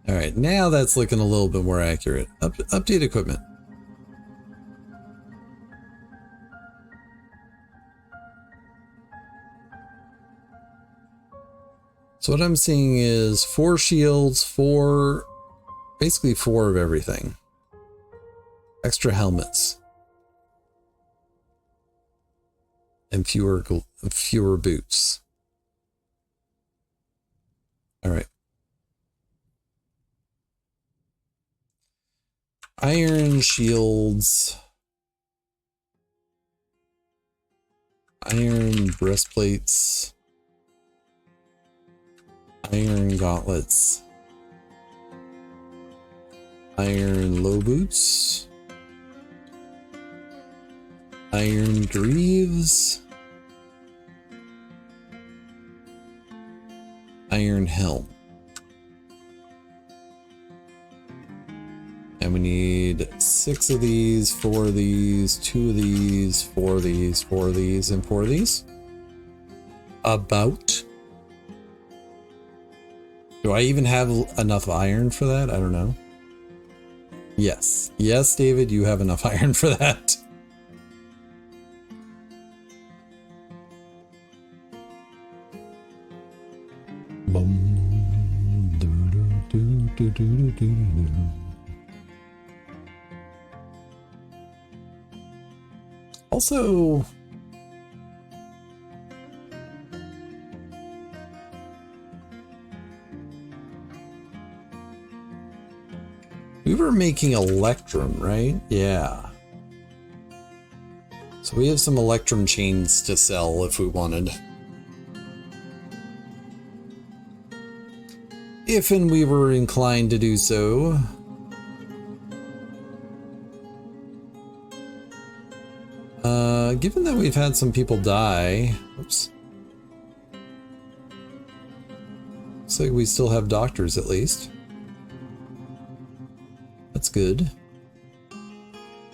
All right, now that's looking a little bit more accurate. Update equipment. So what I'm seeing is 4 shields, basically 4 of everything. Extra helmets. And fewer boots. All right. Iron shields. Iron breastplates. Iron gauntlets. Iron low boots. Iron greaves. Iron helm. And we need 6 of these, 4 of these, 2 of these, 4 of these, 4 of these, and 4 of these. About. Do I even have enough iron for that? I don't know. Yes. Yes, David, you have enough iron for that. Also, we were making electrum, right? Yeah. So we have some electrum chains to sell if we wanted. If and we were inclined to do so. Given that we've had some people die, oops. Looks like we still have doctors at least. That's good.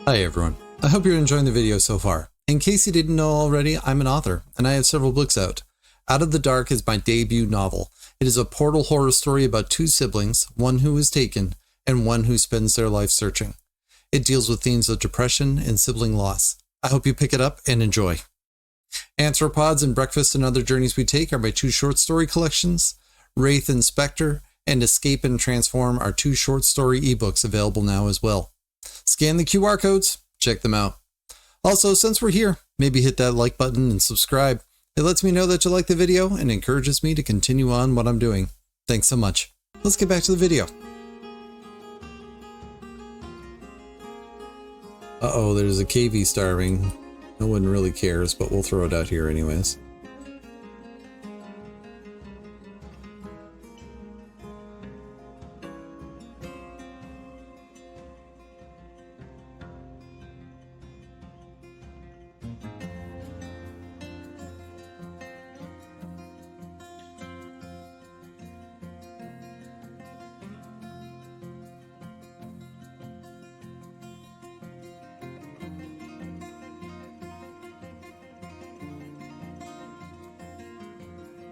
Hi everyone. I hope you're enjoying the video so far. In case you didn't know already, I'm an author and I have several books out. Out of the Dark is my debut novel. It is a portal horror story about 2 siblings, one who is taken and one who spends their life searching. It deals with themes of depression and sibling loss. I hope you pick it up and enjoy. Anthropods and Breakfast and Other Journeys We Take are my 2 short story collections. Wraith and Spectre and Escape and Transform are 2 short story ebooks available now as well. Scan the QR codes, check them out. Also, since we're here, maybe hit that like button and subscribe. It lets me know that you like the video and encourages me to continue on what I'm doing. Thanks so much. Let's get back to the video. Uh-oh, there's a KV starving. No one really cares, but we'll throw it out here anyways.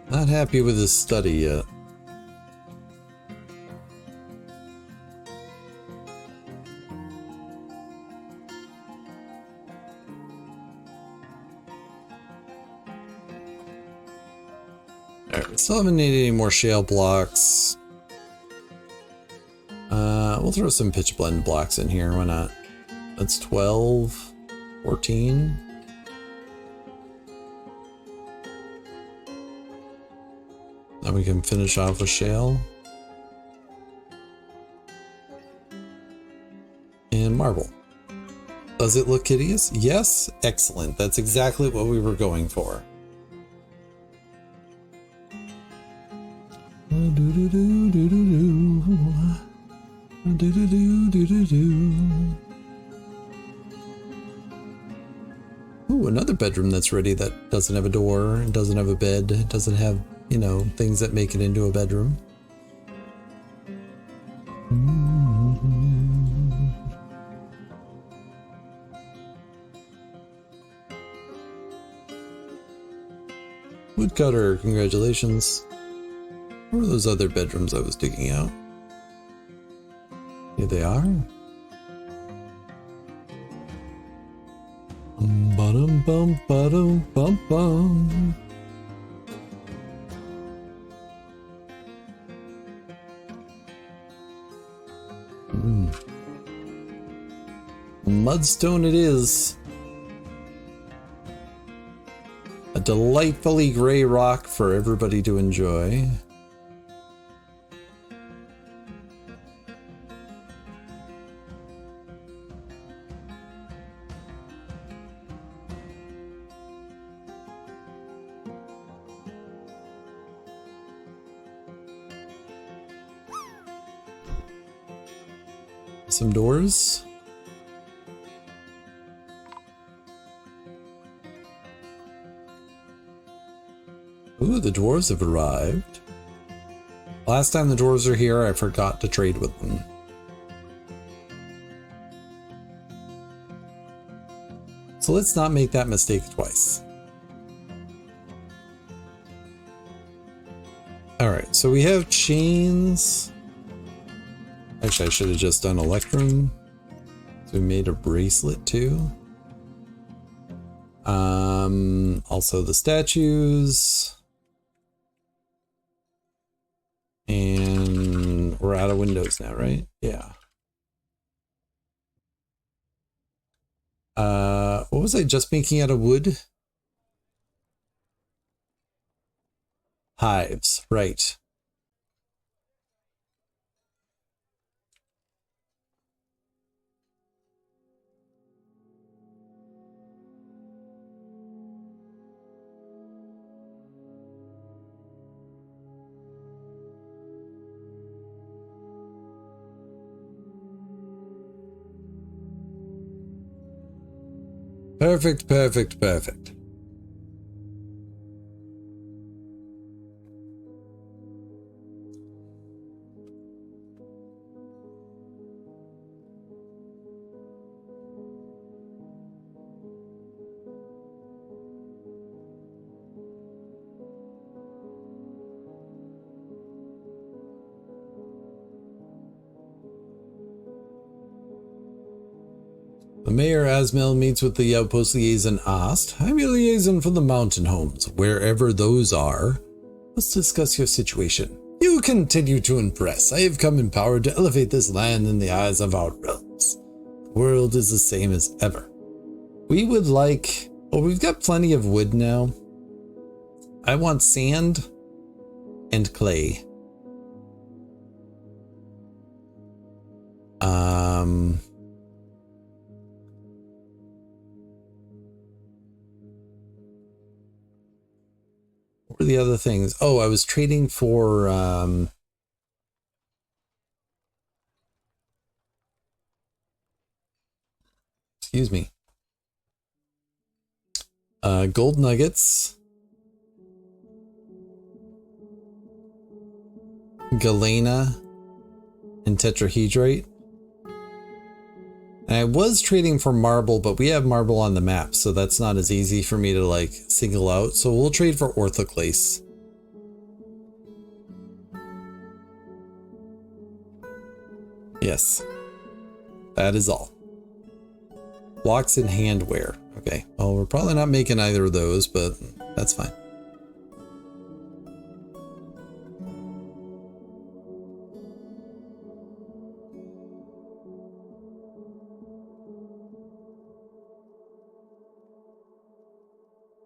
Not happy with his study yet. Alright, still haven't needed any more shale blocks. We'll throw some pitch blend blocks in here, why not? That's 12, 14. Now we can finish off with shale. And marble. Does it look hideous? Yes? Excellent. That's exactly what we were going for. Ooh, another bedroom that's ready that doesn't have a door, doesn't have a bed, doesn't have, you know, things that make it into a bedroom. Woodcutter, congratulations. What were those other bedrooms I was digging out? Here they are. Bum bum bum bum bum. Mudstone it is. A delightfully gray rock for everybody to enjoy. Some doors. Ooh, the dwarves have arrived. Last time the dwarves were here, I forgot to trade with them. So let's not make that mistake twice. Alright, so we have chains. Actually, I should have just done electrum. So we made a bracelet too. Also the statues. And we're out of windows now, right? Yeah. What was I just making out of wood? Hives, right. Perfect, perfect, perfect. The Mayor Asmel meets with the outpost liaison asked, I'm your liaison from the mountain homes, wherever those are. Let's discuss your situation. You continue to impress. I have come empowered to elevate this land in the eyes of our realms. The world is the same as ever. We would like... Well, we've got plenty of wood now. I want sand and clay. What were the other things? Oh, I was trading for excuse me. Gold nuggets. Galena and tetrahedrite. And I was trading for marble, but we have marble on the map, so that's not as easy for me to like single out. So we'll trade for orthoclase. Yes. That is all. Blocks and handwear. Okay. Well, we're probably not making either of those, but that's fine.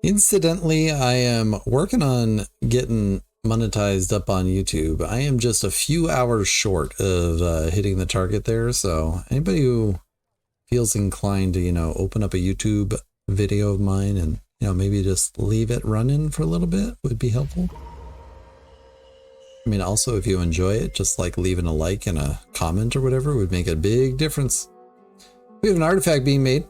Incidentally, I am working on getting monetized up on YouTube. I am just a few hours short of hitting the target there. So anybody who feels inclined to, you know, open up a YouTube video of mine and, you know, maybe just leave it running for a little bit would be helpful. I mean, also, if you enjoy it, just like leaving a like and a comment or whatever would make a big difference. We have an artifact being made.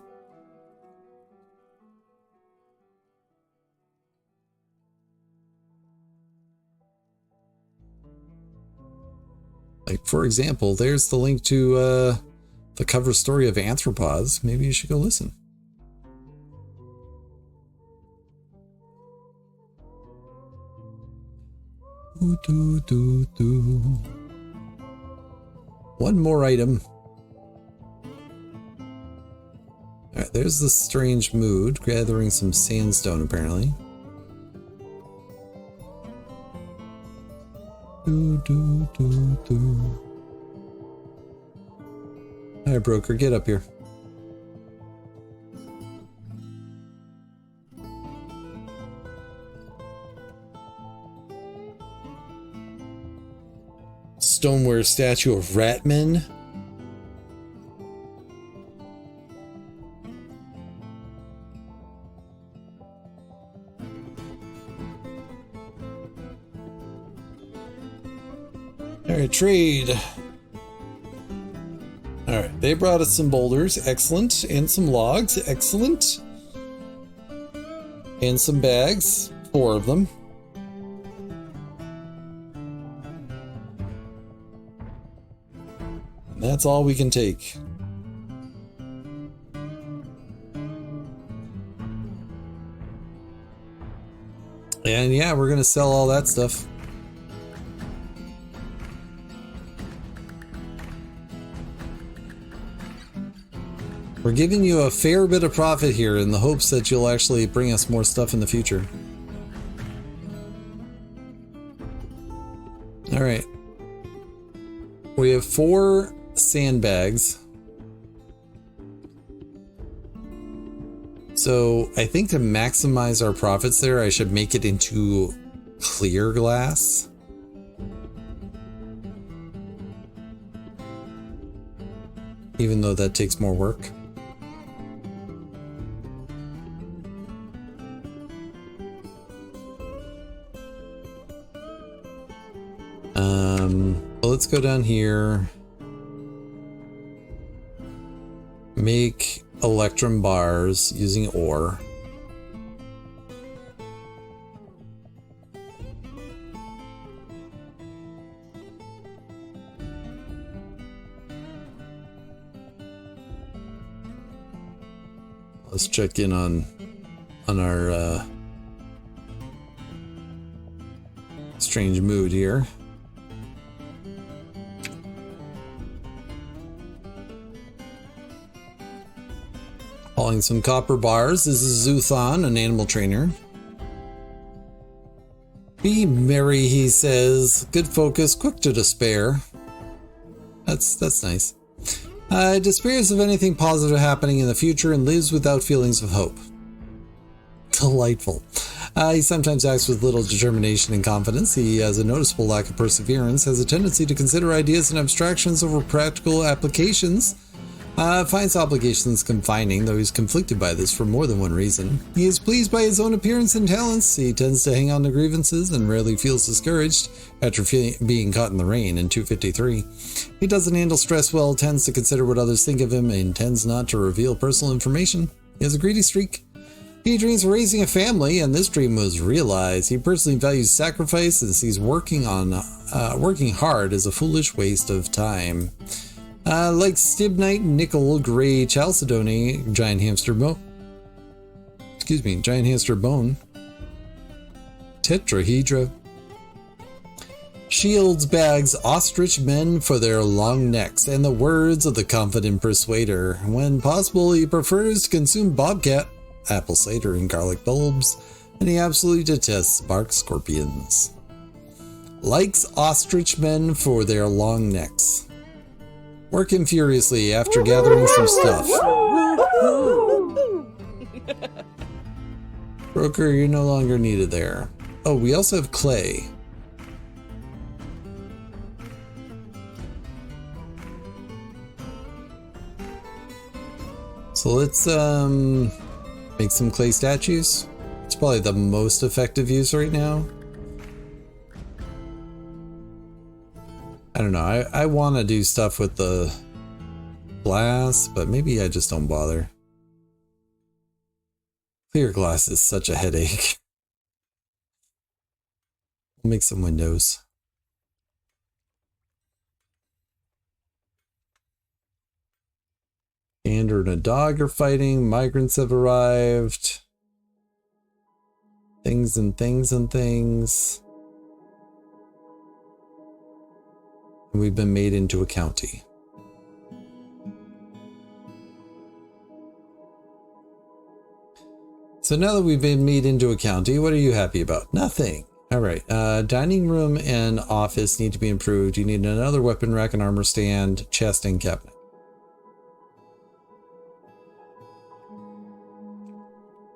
Like, for example, there's the link to the cover story of Anthropods. Maybe you should go listen. One more item. Alright, there's the strange mood, gathering some sandstone apparently. Alright, broker, get up here. Stoneware statue of Ratman. Alright, trade. Alright, they brought us some boulders, excellent, and some logs, excellent. And some bags, 4 of them. And that's all we can take. And yeah, we're gonna sell all that stuff. We're giving you a fair bit of profit here in the hopes that you'll actually bring us more stuff in the future. All right. We have 4 sandbags. So I think to maximize our profits there, I should make it into clear glass. Even though that takes more work. Well, let's go down here. Make electrum bars using ore. Let's check in on our strange mood here. Hauling some copper bars. This is Zuthan, an animal trainer. Be merry, he says. Good focus, quick to despair. That's nice. Despairs of anything positive happening in the future and lives without feelings of hope. Delightful. He sometimes acts with little determination and confidence. He has a noticeable lack of perseverance, has a tendency to consider ideas and abstractions over practical applications. Finds obligations confining, though he's conflicted by this for more than one reason. He is pleased by his own appearance and talents. He tends to hang on to grievances and rarely feels discouraged after being caught in the rain in 253. He doesn't handle stress well, tends to consider what others think of him, and tends not to reveal personal information. He has a greedy streak. He dreams of raising a family, and this dream was realized. He personally values sacrifice and sees working hard as a foolish waste of time. Like Stibnite, Nickel, Gray, Chalcedony, Giant Hamster Bone, Tetrahedra, shields, bags, ostrich men for their long necks, and the words of the confident persuader. When possible, he prefers to consume bobcat, apple cider, and garlic bulbs, and he absolutely detests bark scorpions. Likes ostrich men for their long necks. Working furiously after gathering some stuff. Broker, you're no longer needed there. Oh, we also have clay. So let's make some clay statues. It's probably the most effective use right now. I don't know, I want to do stuff with the glass, but maybe I just don't bother. Clear glass is such a headache. We'll make some windows. Gander and a dog are fighting. Migrants have arrived. Things and things and things. We've been made into a county. So now that we've been made into a county, what are you happy about? Nothing. All right. Dining room and office need to be improved. You need another weapon rack and armor stand, chest, and cabinet.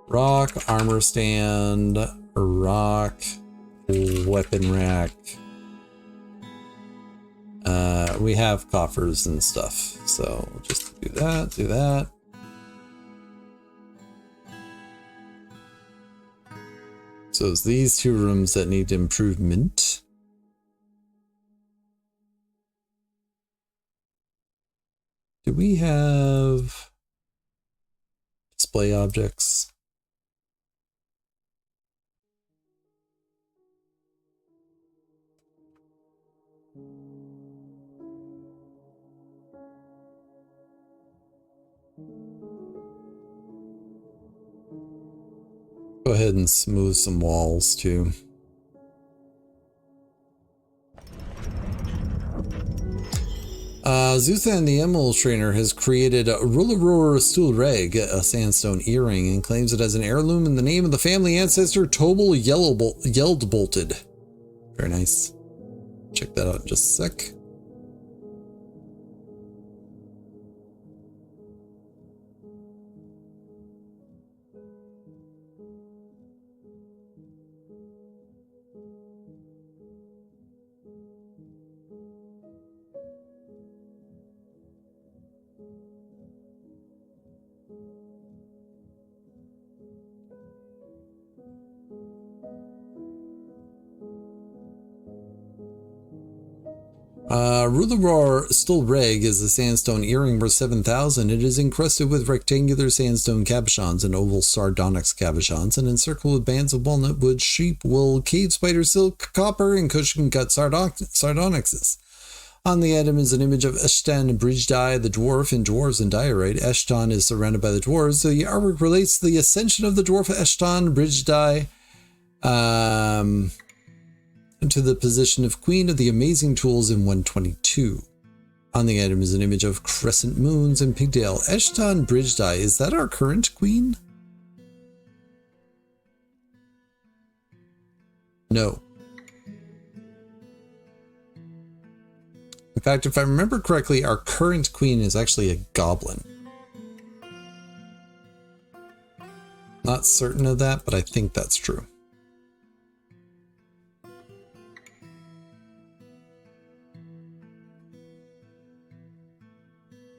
Rock, armor stand, rock, weapon rack. We have coffers and stuff, so we'll just do that, do that. So it's these two rooms that need improvement. Do we have display objects? Go ahead and smooth some walls too. Zuthan the Emerald Trainer has created a Rulleror Stulreg, a sandstone earring, and claims it as an heirloom in the name of the family ancestor Tobal Yeldbolted. Very nice. Check that out in just a sec. Rulleror Stulreg is a sandstone earring worth 7,000. It is encrusted with rectangular sandstone cabochons and oval sardonyx cabochons, and encircled with bands of walnut wood, sheep wool, cave spider silk, copper, and cushion cut sardonyxes. On the item is an image of Eshtan Bridgedye, the dwarf in Dwarves and Diorite. Eshtan is surrounded by the dwarves. The artwork relates to the ascension of the dwarf Eshtan Bridgedye to the position of Queen of the Amazing Tools in 122. On the item is an image of crescent moons and pigtail. Eshtan Bridgedye, is that our current queen? No. In fact, if I remember correctly, our current queen is actually a goblin. Not certain of that, but I think that's true.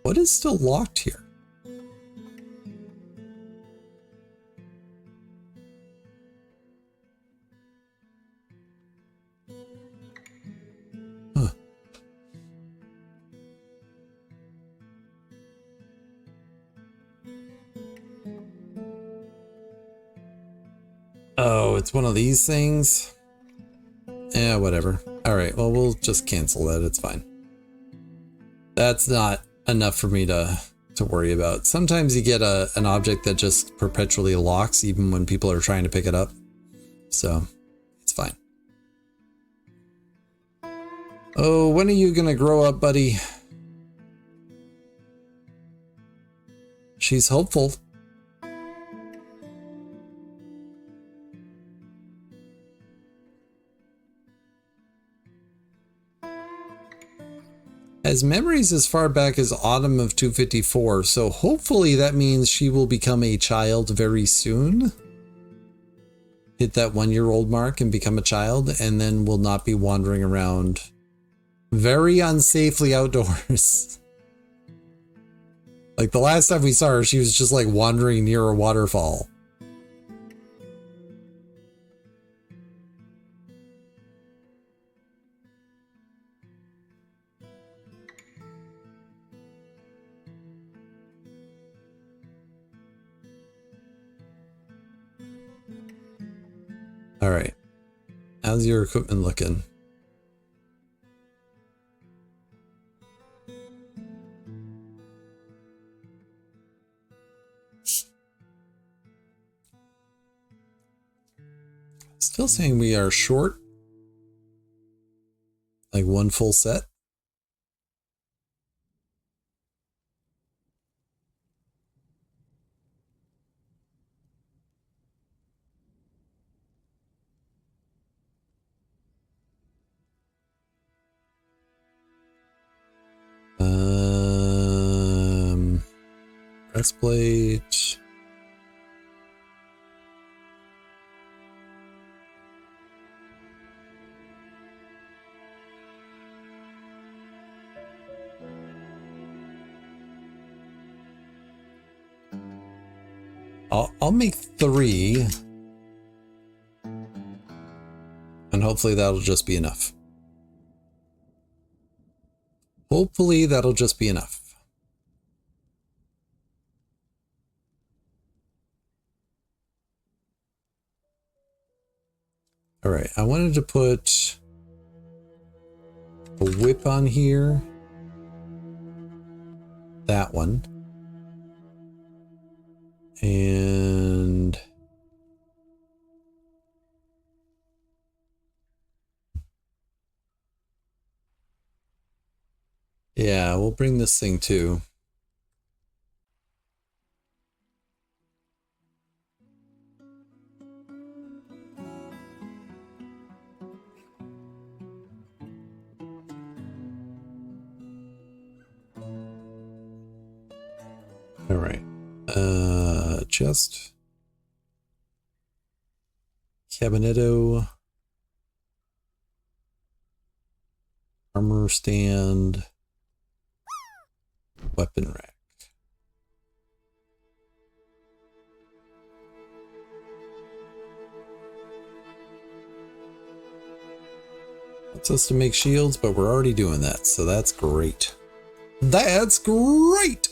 What is still locked here? Huh. Oh, it's one of these things? Yeah, whatever. Alright, well, we'll just cancel that. It's fine. That's not enough for me to worry about. Sometimes you get an object that just perpetually locks even when people are trying to pick it up. So, it's fine. Oh, when are you gonna grow up, buddy? She's hopeful. Has memories as far back as autumn of 254, so hopefully that means she will become a child very soon. Hit that 1-year-old mark and become a child, and then will not be wandering around very unsafely outdoors. Like the last time we saw her, she was just like wandering near a waterfall. All right. How's your equipment looking? Still saying we are short. Like one full set. Breastplate. I'll make 3. And hopefully that'll just be enough. Hopefully that'll just be enough. All right, I wanted to put a whip on here. That one. And yeah, we'll bring this thing too. All right. Chest. Cabinetto. Armor stand. Weapon rack. Wants us to make shields, but we're already doing that, so that's great. That's great!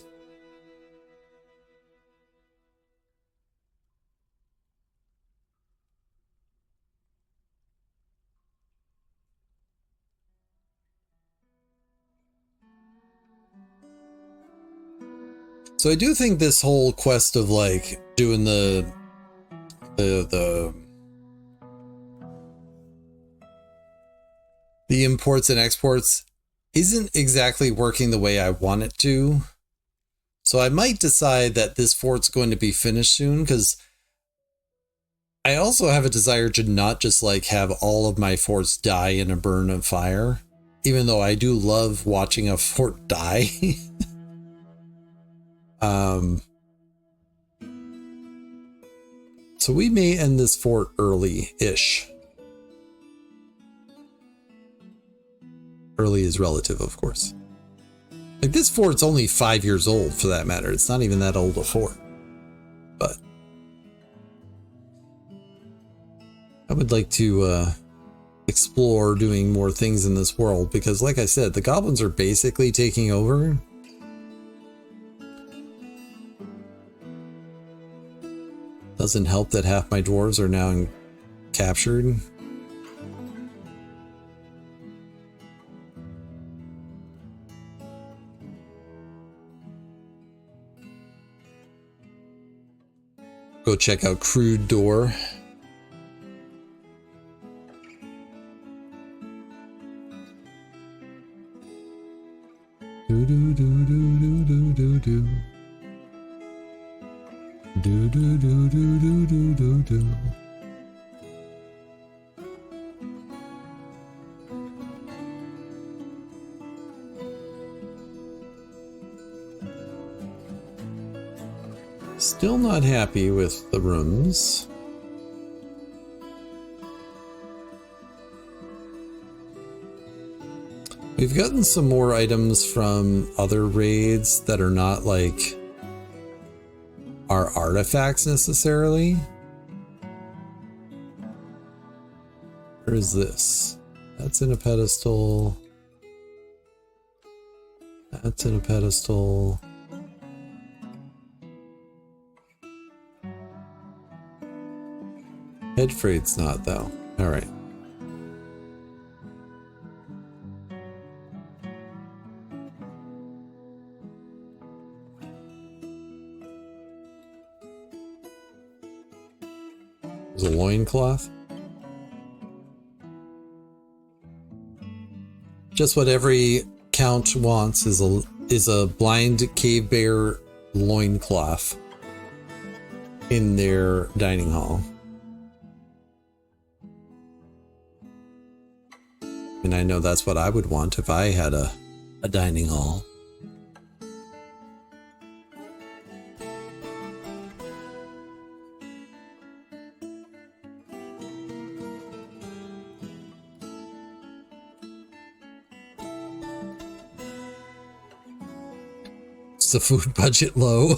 So I do think this whole quest of like doing the imports and exports isn't exactly working the way I want it to. So I might decide that this fort's going to be finished soon, because I also have a desire to not just like have all of my forts die in a burn of fire, even though I do love watching a fort die. So we may end this fort early-ish. Early is relative, of course. Like, this fort's only 5 years old, for that matter. It's not even that old a fort. But I would like to explore doing more things in this world, because like I said, the goblins are basically taking over. Doesn't help that half my dwarves are now captured. Go check out Crude Door. Do do do do do do do do. Do do do do do do do do. Still not happy with the rooms. We've gotten some more items from other raids that are not like our artifacts necessarily. Where is this? That's in a pedestal. That's in a pedestal. Head freight's not though. All right. There's a loincloth. Just what every count wants is a blind cave bear loincloth in their dining hall. And I know that's what I would want if I had a dining hall. the food budget low.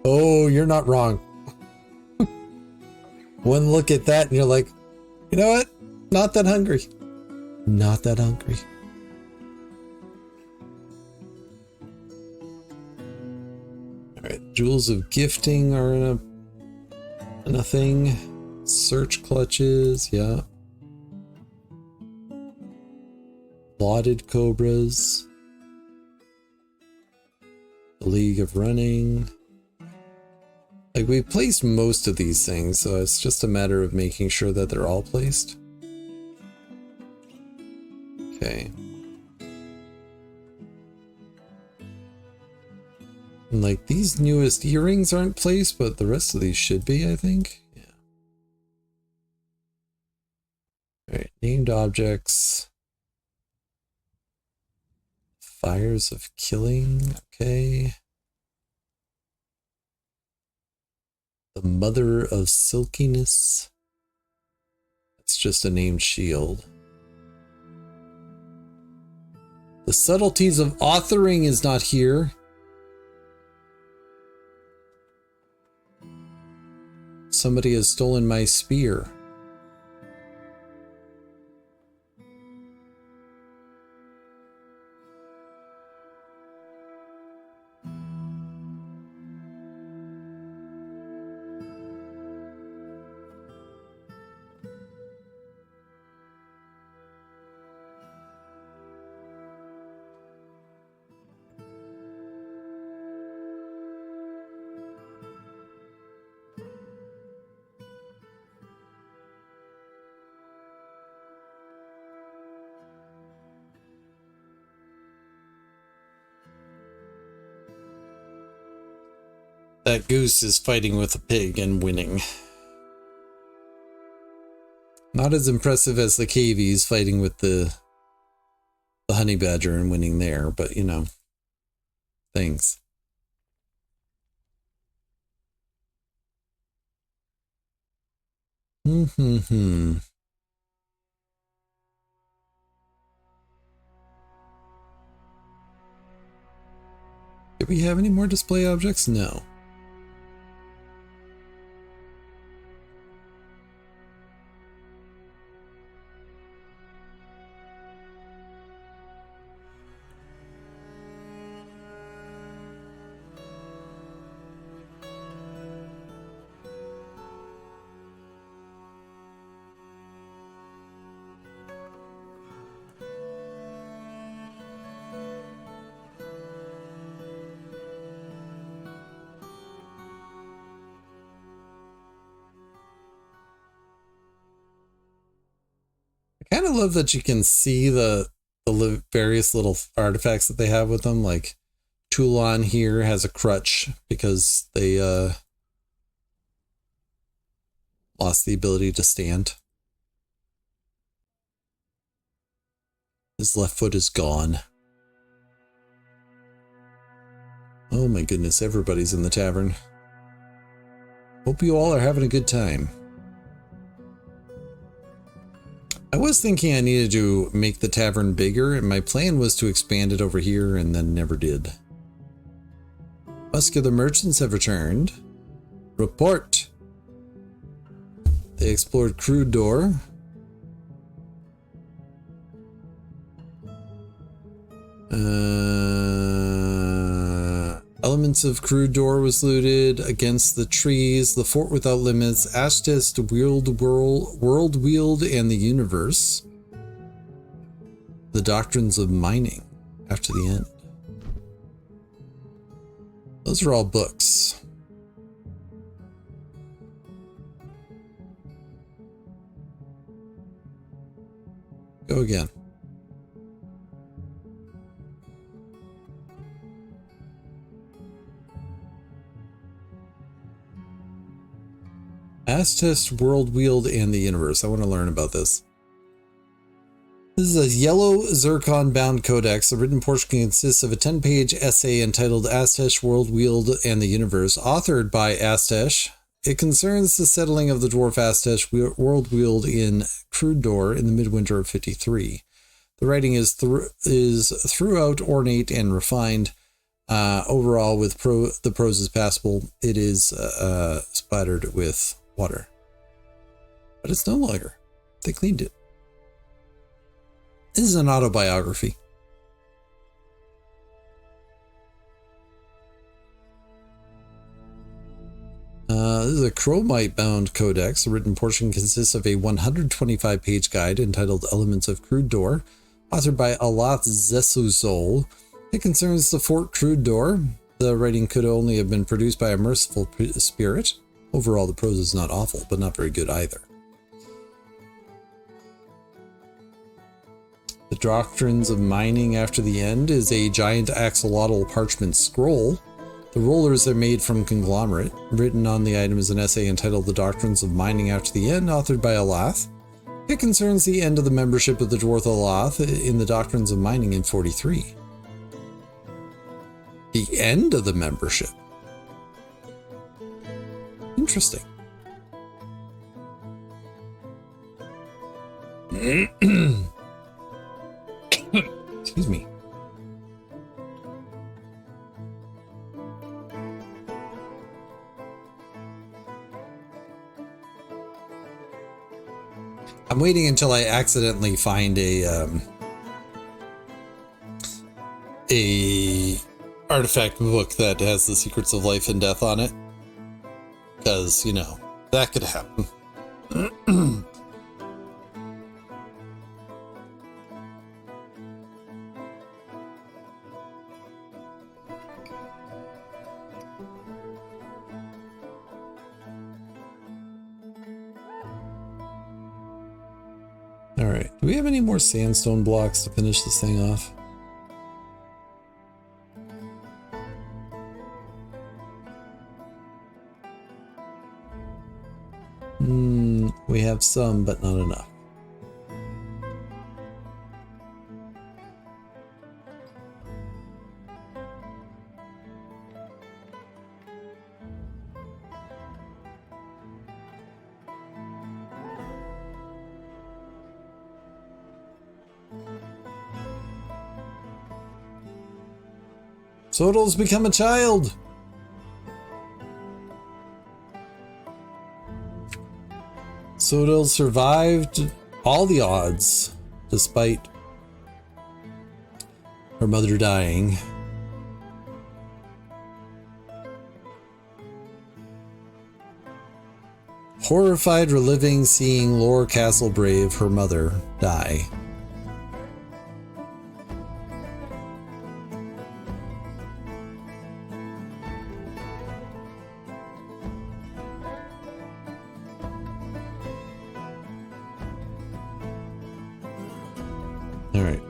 Oh, you're not wrong. One look at that and you're like, you know what? Not that hungry. Not that hungry. All right, jewels of gifting are in a thing. Search clutches, yeah. Lauded cobras. The League of Running. Like, we placed most of these things, so it's just a matter of making sure that they're all placed. Okay. And like, these newest earrings aren't placed, but the rest of these should be, I think. Yeah. Alright, named objects. Fires of killing, okay. The Mother of Silkiness. It's just a named shield. The Subtleties of Authoring is not here. Somebody has stolen my spear. That goose is fighting with a pig and winning. Not as impressive as the cavies fighting with the honey badger and winning there, but you know, things. Do we have any more display objects? No. I kind of love that you can see the various little artifacts that they have with them. Like Toulon here has a crutch because they lost the ability to stand. His left foot is gone. Oh my goodness, everybody's in the tavern. Hope you all are having a good time. I was thinking I needed to make the tavern bigger, and my plan was to expand it over here, and then never did. Muscular merchants have returned. Report. They explored Crude Door. Elements of Crude Door was looted. Against the Trees, The Fort Without Limits, Ashtest, World Wield, and the Universe. The Doctrines of Mining, After the End. Those are all books. Go again. Ashtest, World Wield, and the Universe. I want to learn about this. This is a yellow zircon-bound codex. The written portion consists of a 10-page essay entitled Ashtest, World Wield, and the Universe, authored by Ashtesh. It concerns the settling of the dwarf Ashtesh World Wield in Crude Door in the midwinter of 53. The writing is throughout ornate and refined. Overall, with the prose is passable. It is splattered with water. But it's no longer. They cleaned it. This is an autobiography. This is a chromite-bound codex. The written portion consists of a 125-page guide entitled Elements of Crude Door, authored by Alath Zesuzol. It concerns the Fort Crude Door. The writing could only have been produced by a merciful spirit. Overall, the prose is not awful, but not very good either. The Doctrines of Mining After the End is a giant axolotl parchment scroll. The rollers are made from conglomerate. Written on the item is an essay entitled The Doctrines of Mining After the End, authored by Alath. It concerns the end of the membership of the Dwarf Alath in the Doctrines of Mining in 43. The end of the membership. Interesting. Excuse me. I'm waiting until I accidentally find a artifact book that has the secrets of life and death on it, because, you know, that could happen. All right, do we have any more sandstone blocks to finish this thing off? We have some, but not enough. Sodal's become a child! Sodal survived all the odds, despite her mother dying. Horrified reliving seeing Lore Castlebrave, her mother, die. Alright.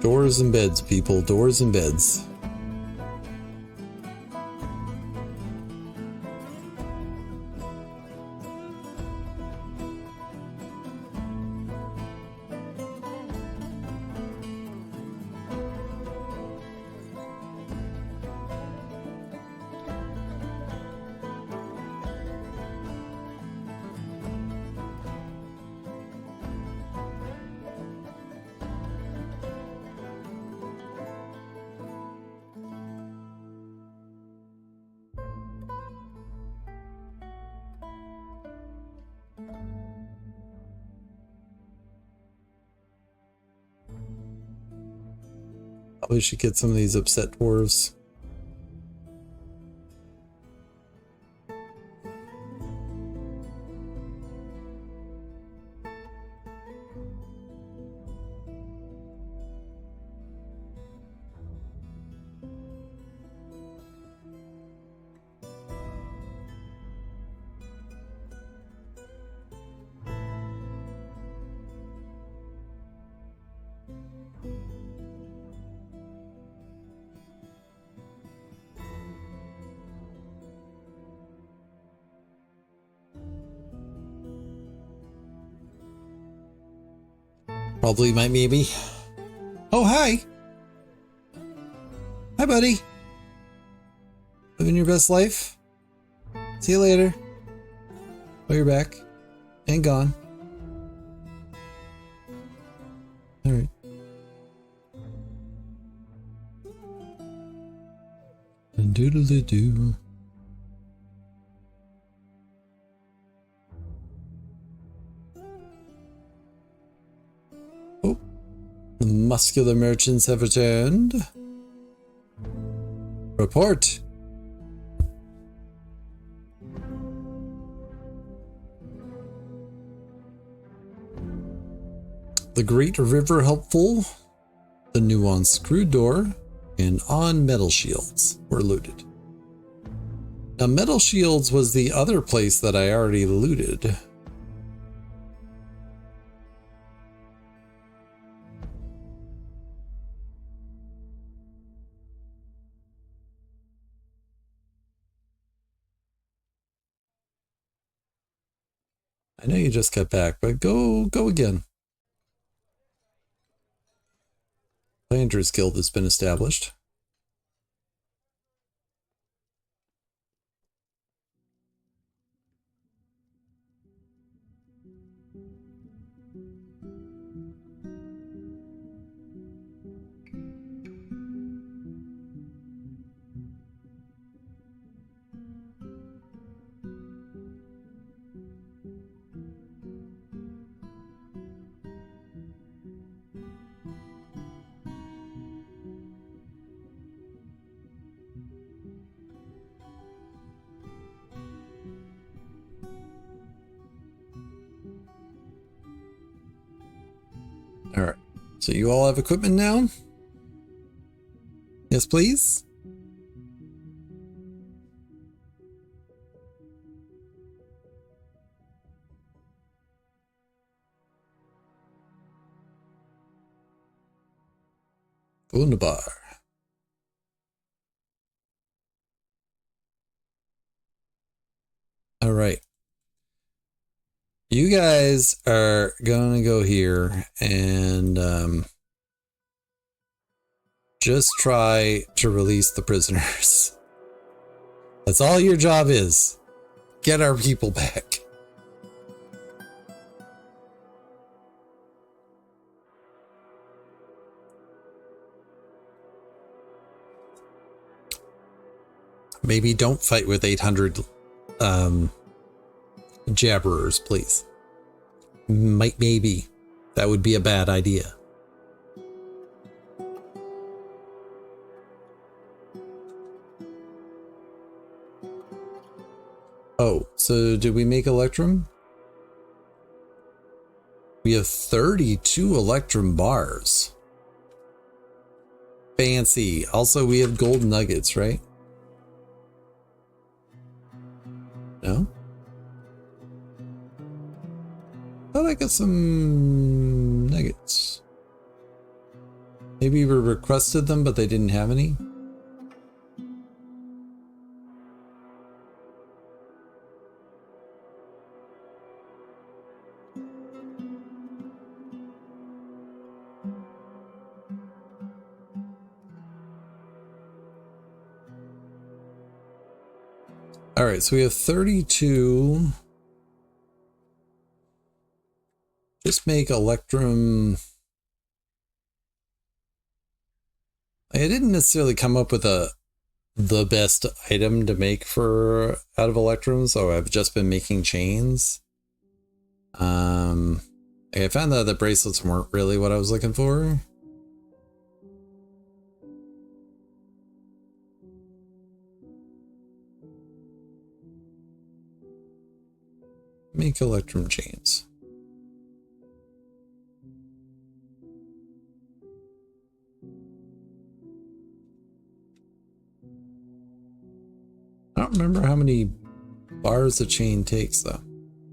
Doors and beds, people. Doors and beds. Probably should get some of these upset dwarves. Probably might maybe. Oh, hi. Hi, buddy. Living your best life? See you later. Oh, you're back. And gone. Alright. Doodle-doo. Oh, the muscular merchants have returned. Report. The Great River Helpful, the nuanced screw door, and on metal shields were looted. Now, metal shields was the other place that I already looted. I know you just got back, but go again. Planters Guild has been established. All right, so you all have equipment now? Yes, please? Wunderbar. All right. You guys are going to go here and just try to release the prisoners. That's all your job is. Get our people back. Maybe don't fight with 800 jabberers, please. Maybe. That would be a bad idea. Oh, so did we make Electrum? We have 32 Electrum bars. Fancy. Also, we have gold nuggets, right? No? Thought I got some nuggets. Maybe we requested them, but they didn't have any. All right, so we have 32. Just make Electrum. I didn't necessarily come up with the best item to make for out of Electrum, so I've just been making chains. I found that the bracelets weren't really what I was looking for. Make Electrum chains. I don't remember how many bars a chain takes, though.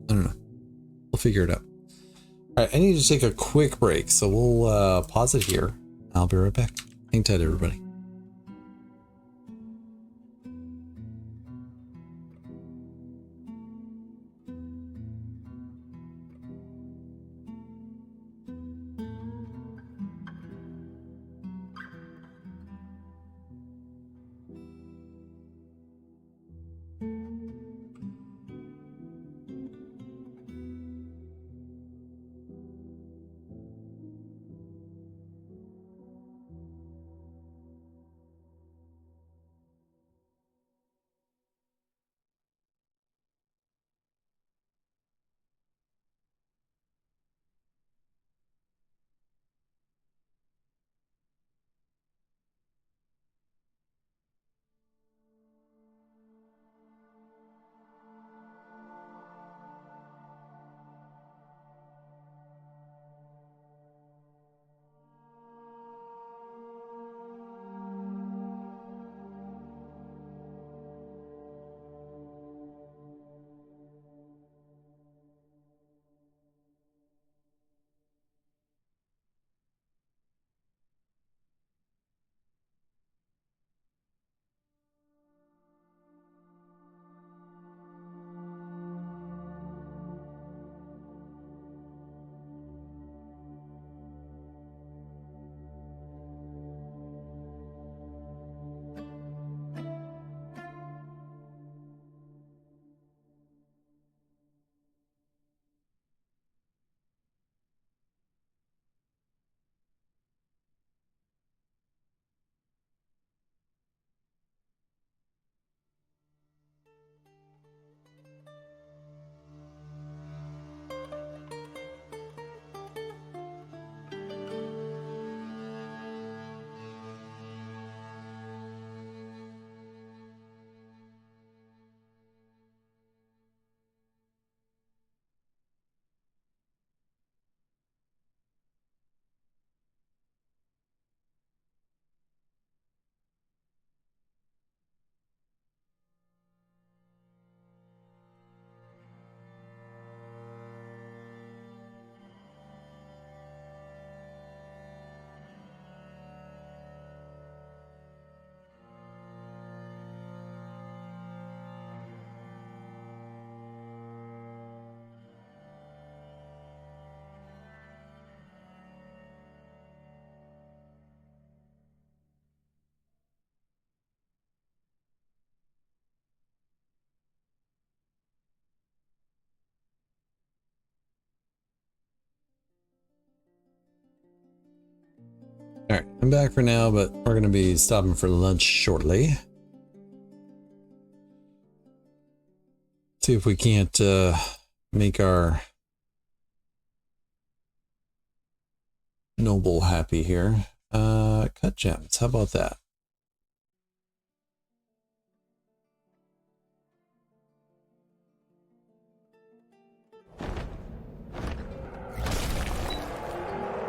I don't know. We'll figure it out. All right, I need to take a quick break, so we'll pause it here. I'll be right back. Hang tight, everybody. Alright, I'm back for now, but we're going to be stopping for lunch shortly. See if we can't make our noble happy here. Cut gems, how about that?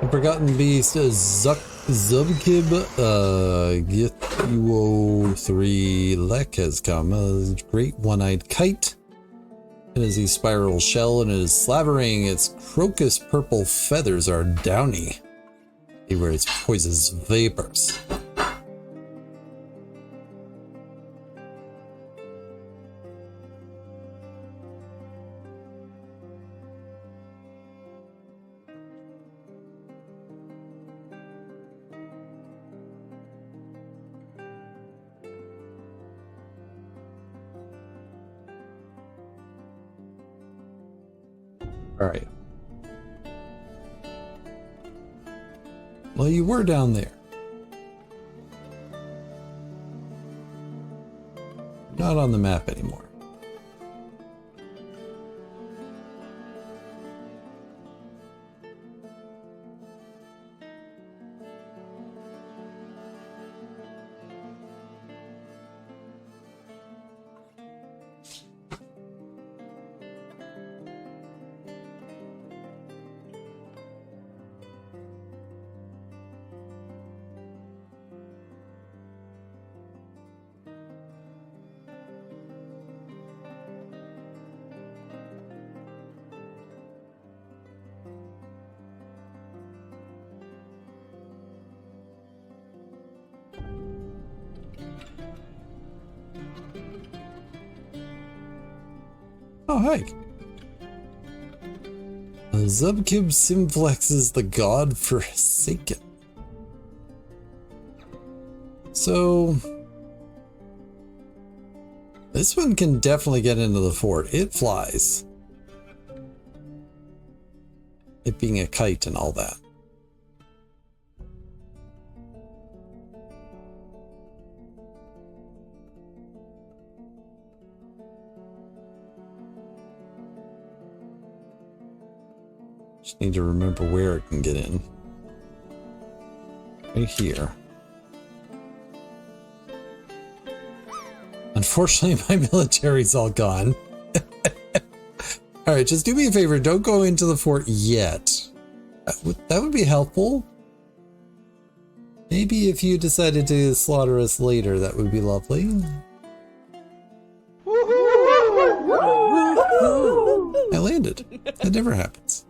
The Forgotten Beast Zubkib Githuo 3 Lek has come. A great one-eyed kite. It is a spiral shell and it is slavering. Its crocus purple feathers are downy. He wears poisonous vapors. All right. Well, you were down there. Not on the map anymore. Oh, hi. Zubkib Simflex is the god forsaken. So this one can definitely get into the fort. It flies. It being a kite and all that. Just need to remember where it can get in. Right here. Unfortunately, my military's all gone. Alright, just do me a favor. Don't go into the fort yet. That would be helpful. Maybe if you decided to slaughter us later, that would be lovely. I landed. That never happens.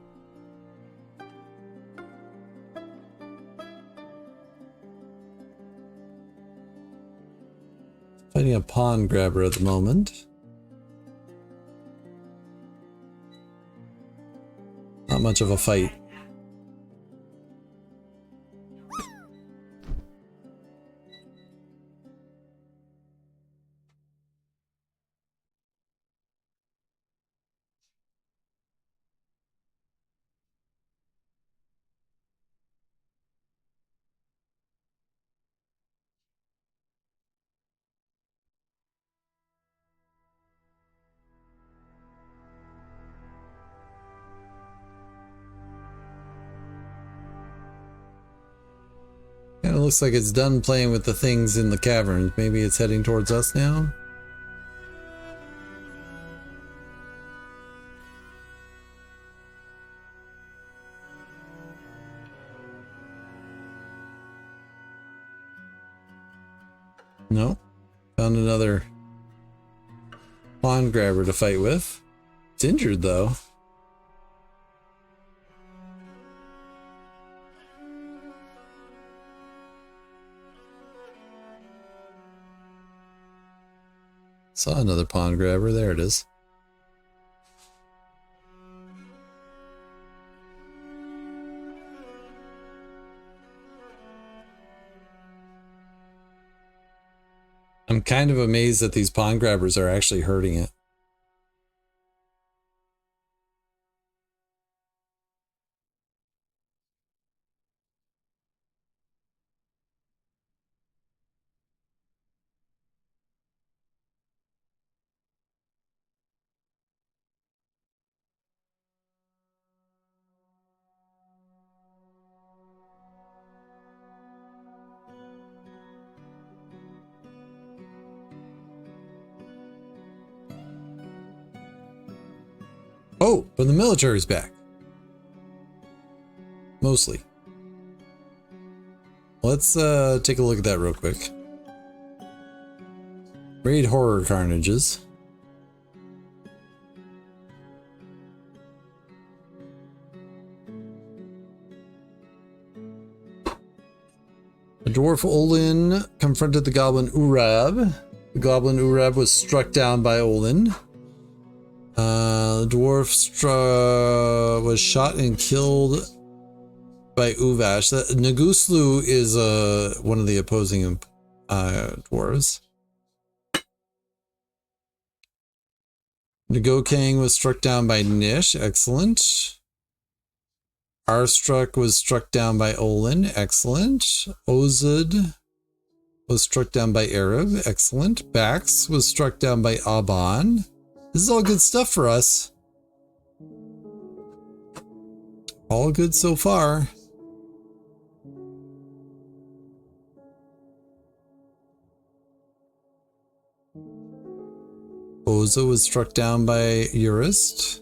Fighting a pawn grabber at the moment. Not much of a fight. Kind of looks like it's done playing with the things in the caverns. Maybe it's heading towards us now? No. Found another pawn grabber to fight with. It's injured though. Saw another pawn grabber. There it is. I'm kind of amazed that these pawn grabbers are actually hurting it. Oh, but the military's back. Mostly. Let's take a look at that real quick. Raid horror carnages. The dwarf Olin confronted the goblin Urab. The goblin Urab was struck down by Olin. The dwarf was shot and killed by Uvash. Naguslu is one of the opposing dwarves. Nagokang was struck down by Nish. Excellent. Arstruck was struck down by Olin. Excellent. Ozud was struck down by Arab. Excellent. Bax was struck down by Aban. This is all good stuff for us. All good so far. Oza was struck down by Urist.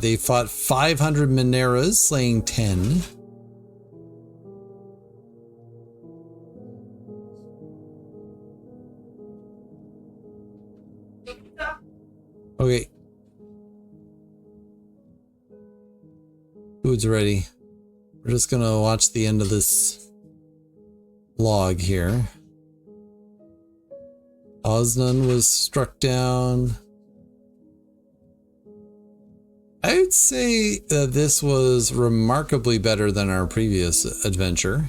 They fought 500 Mineras, slaying 10. Okay. Food's ready. We're just gonna watch the end of this log here. Osnan was struck down. I would say that this was remarkably better than our previous adventure.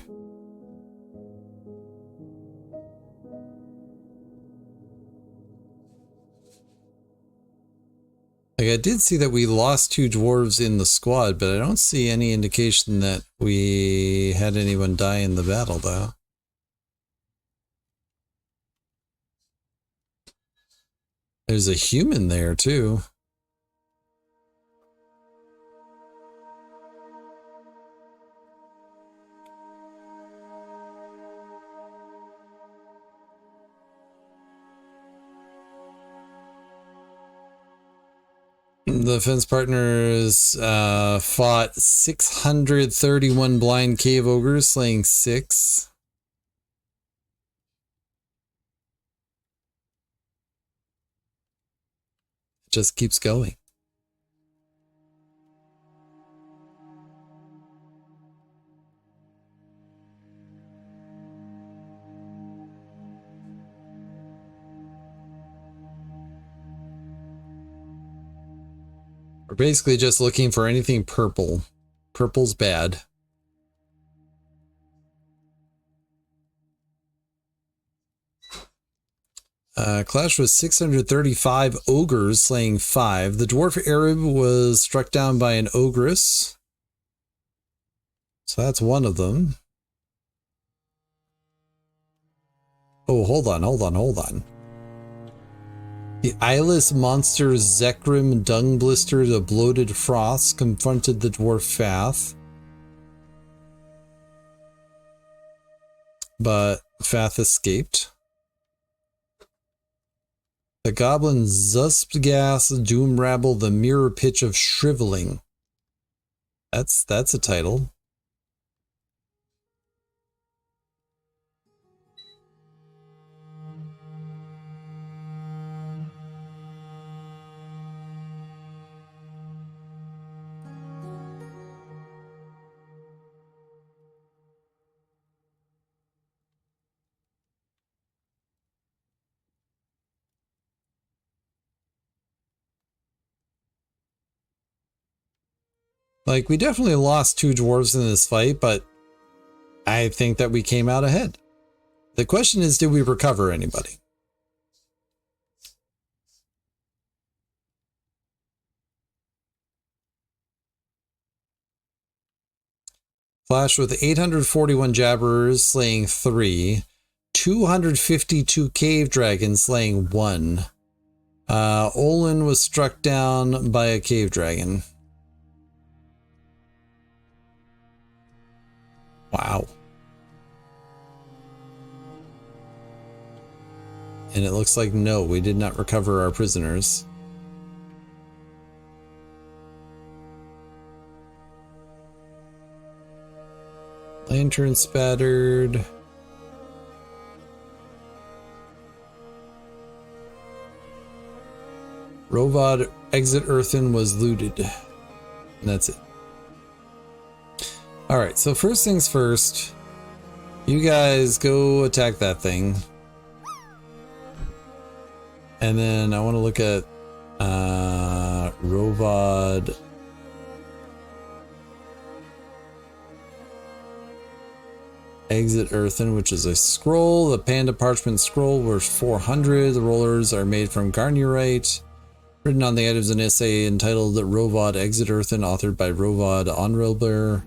Like, I did see that we lost 2 dwarves in the squad, but I don't see any indication that we had anyone die in the battle, though. There's a human there, too. The fence partners fought 631 blind cave ogres, slaying 6. It just keeps going. We're basically just looking for anything purple. Purple's bad. Clash was 635 ogres, slaying 5. The dwarf Arab was struck down by an ogress. So that's one of them. Oh, hold on. The eyeless monster Zekrim Dungblister, the bloated froths, confronted the dwarf Fath. But Fath escaped. The goblin Zuspgas Doomrabble, the mirror pitch of shriveling. That's a title. Like, we definitely lost 2 dwarves in this fight, but I think that we came out ahead. The question is, did we recover anybody? Flash with 841 jabberers, slaying 3. 252 cave dragons, slaying 1. Olin was struck down by a cave dragon. Wow. And it looks like no, we did not recover our prisoners. Lantern spattered. Rovad exit earthen was looted. And that's it. Alright, so first things first. You guys go attack that thing. And then I want to look at Rovad. Exit earthen, which is a scroll. The panda parchment scroll worth 400. The rollers are made from garnierite. Written on the items an essay entitled Rovad Exit Earthen, authored by Rovad Onrelber.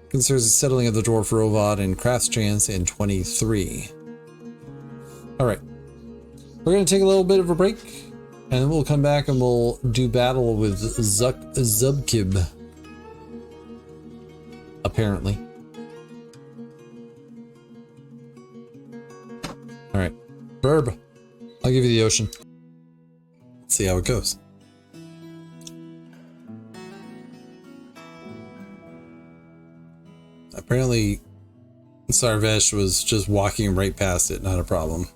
Concerns the settling of the dwarf Rovad and crafts chance in 23. Alright. We're going to take a little bit of a break, and then we'll come back and we'll do battle with Zubkib. Apparently. Alright. Verb. I'll give you the ocean. See how it goes. Apparently, Sarvesh was just walking right past it, not a problem.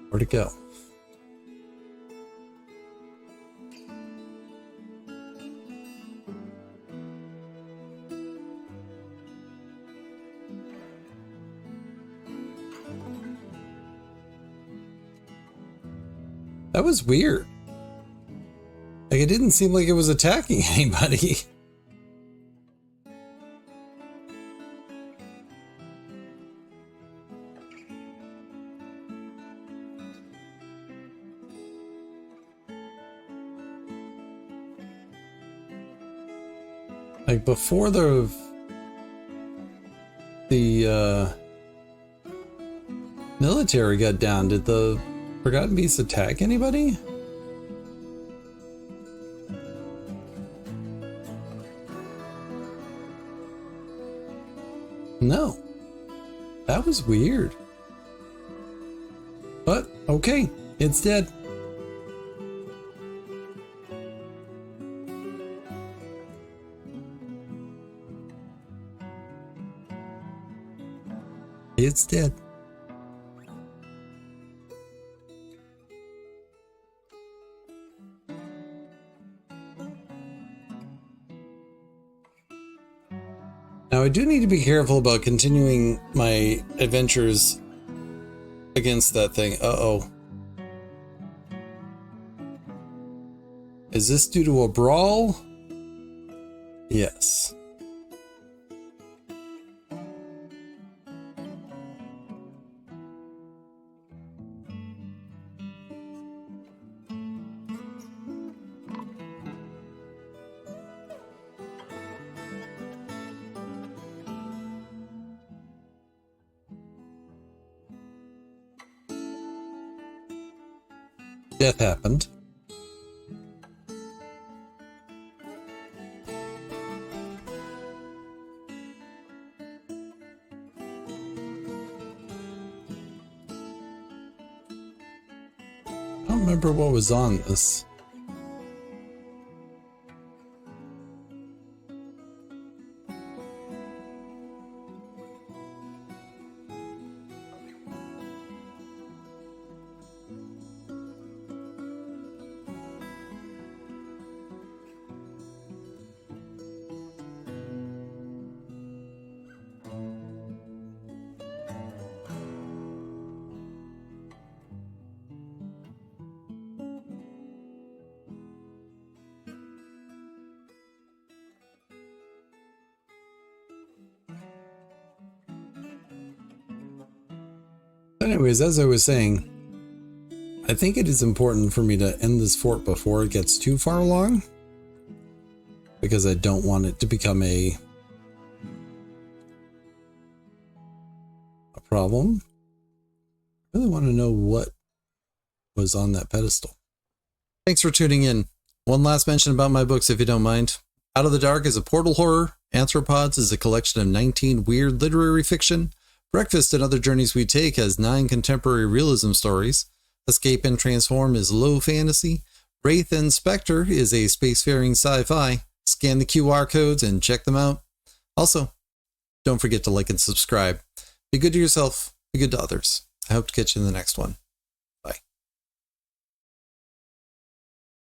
Where'd it go? That was weird. Like, it didn't seem like it was attacking anybody. Like, before the military got down, did the Forgotten Beasts attack anybody? No. That was weird. But, okay, it's dead. It's dead. Now I do need to be careful about continuing my adventures against that thing. Uh-oh. Is this due to a brawl? Yes. Death happened. I don't remember what was on this. Anyways, as I was saying, I think it is important for me to end this fort before it gets too far along, because I don't want it to become a problem. I really want to know what was on that pedestal. Thanks for tuning in. One last mention about my books, if you don't mind. Out of the Dark is a portal horror. Anthropods is a collection of 19 weird literary fiction. Breakfast and Other Journeys We Take has 9 contemporary realism stories. Escape and Transform is low fantasy. Wraith and Spectre is a spacefaring sci-fi. Scan the QR codes and check them out. Also, Don't forget to like and subscribe. Be good to yourself, be good to others. I hope to catch you in the next one.